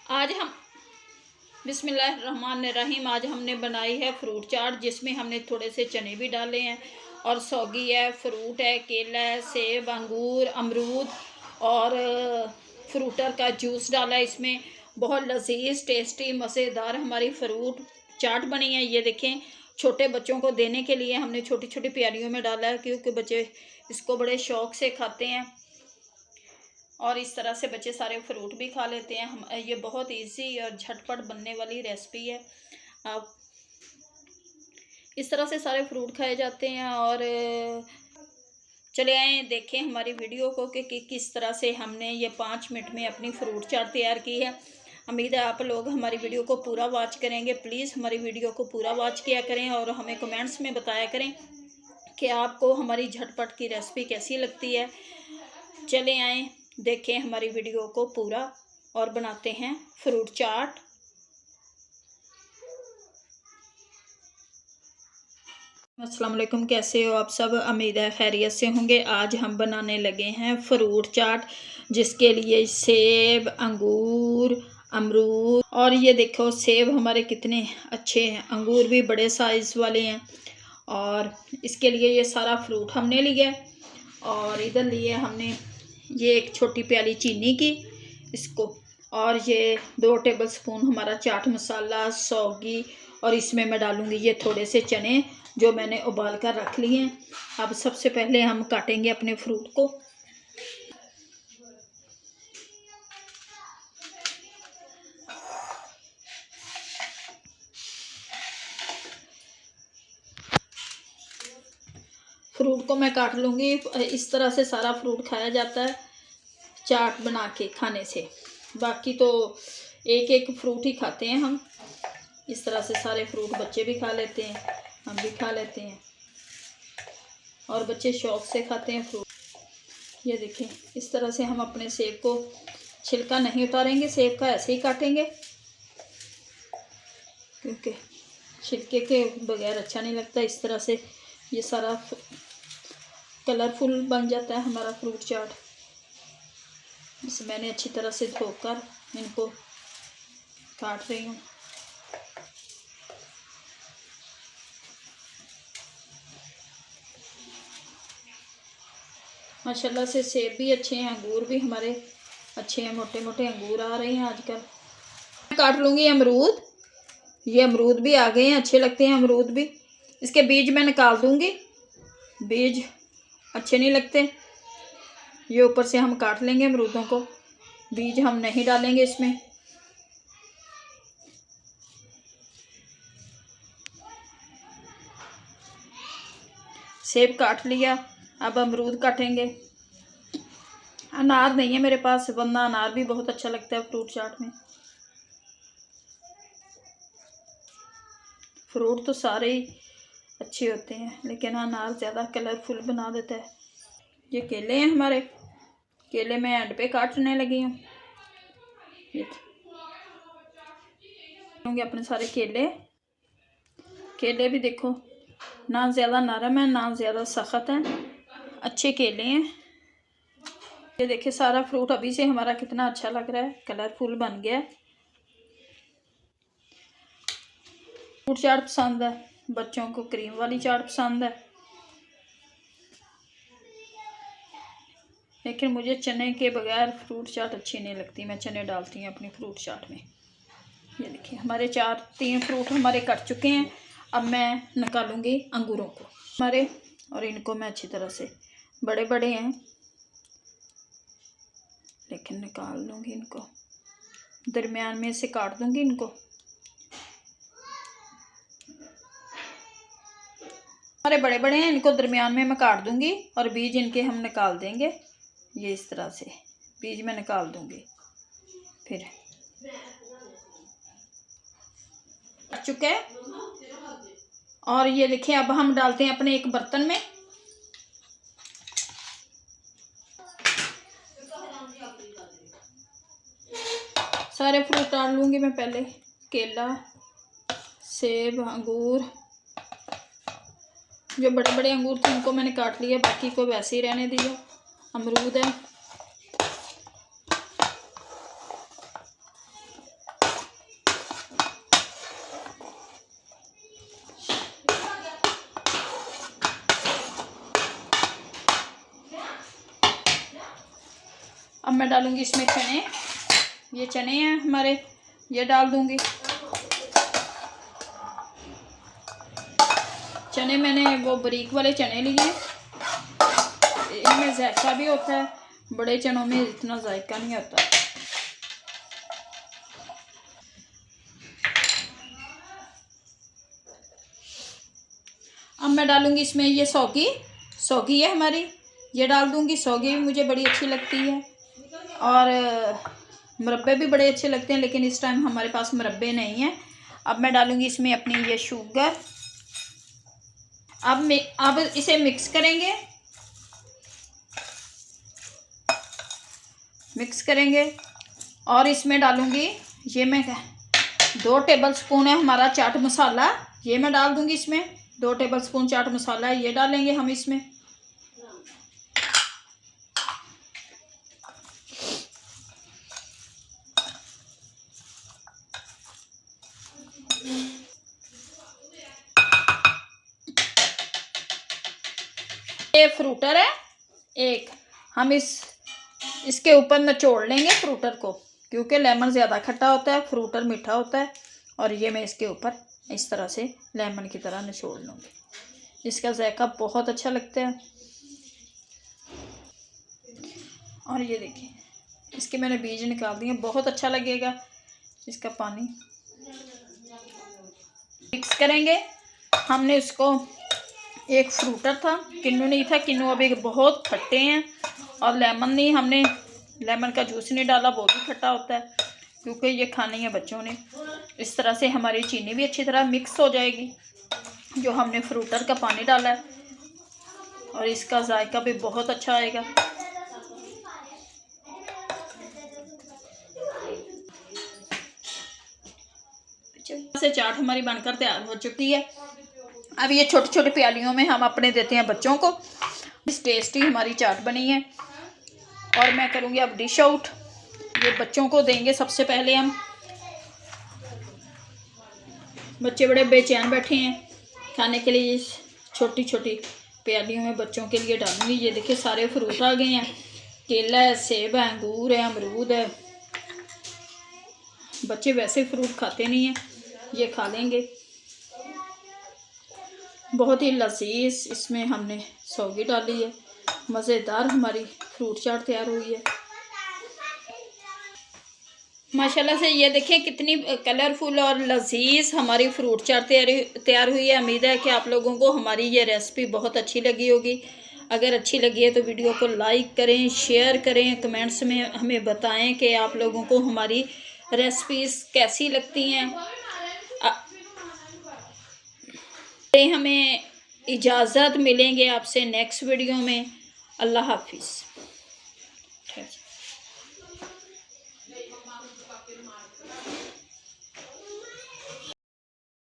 आज हम बिस्मिल्लाहिर्रहमानिर्रहीम आज हमने बनाई है फ्रूट चाट, जिसमें हमने थोड़े से चने भी डाले हैं और सौगी है, फ्रूट है, केला है, सेब, अंगूर, अमरूद और फ्रूटर का जूस डाला है। इसमें बहुत लजीज टेस्टी मज़ेदार हमारी फ्रूट चाट बनी है। ये देखें, छोटे बच्चों को देने के लिए हमने छोटी छोटी प्यालियों में डाला है, क्योंकि बच्चे इसको बड़े शौक़ से खाते हैं और इस तरह से बच्चे सारे फ्रूट भी खा लेते हैं। हम ये बहुत इजी और झटपट बनने वाली रेसिपी है। आप इस तरह से सारे फ्रूट खाए जाते हैं। और चले आए देखें हमारी वीडियो को कि किस तरह से हमने ये 5 मिनट में अपनी फ्रूट चाट तैयार की है। उम्मीद है आप लोग हमारी वीडियो को पूरा वॉच करेंगे। प्लीज़ हमारी वीडियो को पूरा वॉच किया करें और हमें कमेंट्स में बताया करें कि आपको हमारी झटपट की रेसिपी कैसी लगती है। चले आए देखें हमारी वीडियो को पूरा और बनाते हैं फ्रूट चाट। अस्सलाम वालेकुम, कैसे हो आप सब? उम्मीद है खैरियत से होंगे। आज हम बनाने लगे हैं फ्रूट चाट, जिसके लिए सेब, अंगूर, अमरूद और ये देखो सेब हमारे कितने अच्छे हैं, अंगूर भी बड़े साइज़ वाले हैं। और इसके लिए ये सारा फ्रूट हमने लिया और इधर लिए हमने ये एक छोटी प्याली चीनी की इसको, और ये 2 टेबलस्पून हमारा चाट मसाला, सौगी, और इसमें मैं डालूँगी ये थोड़े से चने जो मैंने उबाल कर रख लिए हैं। अब सबसे पहले हम काटेंगे अपने फ्रूट को। फ्रूट को मैं काट लूँगी। इस तरह से सारा फ्रूट खाया जाता है चाट बना के खाने से। बाकी तो एक एक फ्रूट ही खाते हैं हम। इस तरह से सारे फ्रूट बच्चे भी खा लेते हैं, हम भी खा लेते हैं और बच्चे शौक़ से खाते हैं फ्रूट। ये देखें, इस तरह से हम अपने सेब को छिलका नहीं उतारेंगे, सेब का ऐसे ही काटेंगे, क्योंकि छिलके के बगैर अच्छा नहीं लगता। इस तरह से ये सारा कलरफुल बन जाता है हमारा फ्रूट चाट। इसे मैंने अच्छी तरह से धोकर इनको काट रही हूँ। माशाल्लाह से सेब भी अच्छे हैं, अंगूर भी हमारे अच्छे हैं, मोटे मोटे अंगूर आ रहे हैं आजकल। मैं काट लूँगी अमरूद। ये अमरूद भी आ गए हैं, अच्छे लगते हैं अमरूद भी। इसके बीज मैं निकाल दूँगी, बीज अच्छे नहीं लगते। ये ऊपर से हम काट लेंगे अमरूदों को, बीज हम नहीं डालेंगे इसमें। सेब काट लिया, अब अमरूद काटेंगे। अनार नहीं है मेरे पास, वरना अनार भी बहुत अच्छा लगता है फ्रूट चाट में। फ्रूट तो सारे ही अच्छे होते हैं, लेकिन अनार ज़्यादा कलरफुल बना देता है। ये केले हैं हमारे, केले मैं एंड पे काटने लगी हूँ। ये होंगे अपने सारे केले। केले भी देखो, ना ज़्यादा नरम है ना ज़्यादा सख्त है, अच्छे केले हैं। ये देखिए सारा फ्रूट अभी से हमारा कितना अच्छा लग रहा है, कलरफुल बन गया। फ्रूट चाट पसंद है बच्चों को, क्रीम वाली चाट पसंद है, लेकिन मुझे चने के बगैर फ्रूट चाट अच्छी नहीं लगती। मैं चने डालती हूँ अपनी फ्रूट चाट में। ये देखिए हमारे 3 फ्रूट हमारे कट चुके हैं। अब मैं निकालूंगी अंगूरों को हमारे, और इनको मैं अच्छी तरह से, बड़े बड़े हैं लेकिन निकाल लूँगी इनको, दरमियान में से काट दूँगी इनको। हमारे बड़े बड़े हैं, इनको दरमियान में मैं काट दूँगी और बीज इनके हम निकाल देंगे। ये इस तरह से बीज में निकाल दूँगी। फिर कट चुका है और ये देखिए अब हम डालते हैं अपने एक बर्तन में। सारे फ्रूट डाल लूँगी मैं पहले, केला, सेब, अंगूर। जो बड़े बड़े अंगूर थे उनको मैंने काट लिया, बाकी को वैसे ही रहने दिया। अमरूद है, मैं डालूँगी इसमें चने, ये चने हैं हमारे, ये डाल दूँगी। चने मैंने वो बारीक वाले चने लिए हैं, इनमें जायका भी होता है, बड़े चनों में इतना जायका नहीं होता। अब मैं डालूँगी इसमें ये सौगी है हमारी, ये डाल दूँगी। सौगी भी मुझे बड़ी अच्छी लगती है और मुरब्बे भी बड़े अच्छे लगते हैं, लेकिन इस टाइम हमारे पास मुरब्बे नहीं हैं। अब मैं डालूँगी इसमें अपनी ये शुगर। अब इसे मिक्स करेंगे और इसमें डालूँगी ये मैं 2 टेबलस्पून है हमारा चाट मसाला, ये मैं डाल दूँगी इसमें। 2 टेबलस्पून चाट मसाला है, ये डालेंगे हम इसमें। ये फ्रूटर है एक, हम इसके ऊपर निचोड़ लेंगे फ्रूटर को, क्योंकि लेमन ज़्यादा खट्टा होता है, फ्रूटर मीठा होता है। और ये मैं इसके ऊपर इस तरह से लेमन की तरह निचोड़ लूँगी, इसका जायका बहुत अच्छा लगता है। और ये देखिए इसके मैंने बीज निकाल दिए, बहुत अच्छा लगेगा इसका पानी। मिक्स करेंगे। हमने उसको, एक फ्रूटर था, किन्नू नहीं था, किन्नू अभी बहुत खट्टे हैं, और लेमन नहीं, हमने लेमन का जूस नहीं डाला, वो भी खट्टा होता है, क्योंकि ये खानी है बच्चों ने। इस तरह से हमारी चीनी भी अच्छी तरह मिक्स हो जाएगी, जो हमने फ्रूटर का पानी डाला है, और इसका जायका भी बहुत अच्छा आएगा। से चाट हमारी बनकर तैयार हो चुकी है। अब ये छोटे छोटे प्यालियों में हम अपने देते हैं बच्चों को। इस टेस्टी हमारी चाट बनी है, और मैं करूँगी अब डिश आउट। ये बच्चों को देंगे सबसे पहले हम। बच्चे बड़े बेचैन बैठे हैं खाने के लिए, इस छोटी छोटी प्यालियों में बच्चों के लिए डालूंगी। ये देखिए सारे फ्रूट आ गए हैं, केला है, सेब है, अंगूर है, अमरूद है। बच्चे वैसे फ्रूट खाते नहीं हैं, ये खा लेंगे। बहुत ही लजीज इसमें हमने सौगी डाली है, मज़ेदार हमारी फ्रूट चाट तैयार हुई है माशाल्लाह से। ये देखें कितनी कलरफुल और लजीज हमारी फ्रूट चाट तैयार हुई है। उम्मीद है कि आप लोगों को हमारी ये रेसिपी बहुत अच्छी लगी होगी। अगर अच्छी लगी है तो वीडियो को लाइक करें, शेयर करें, कमेंट्स में हमें बताएं कि आप लोगों को हमारी रेसिपीज़ कैसी लगती हैं। हमें इजाज़त, मिलेंगे आपसे नेक्स्ट वीडियो में। अल्लाह हाफिज़।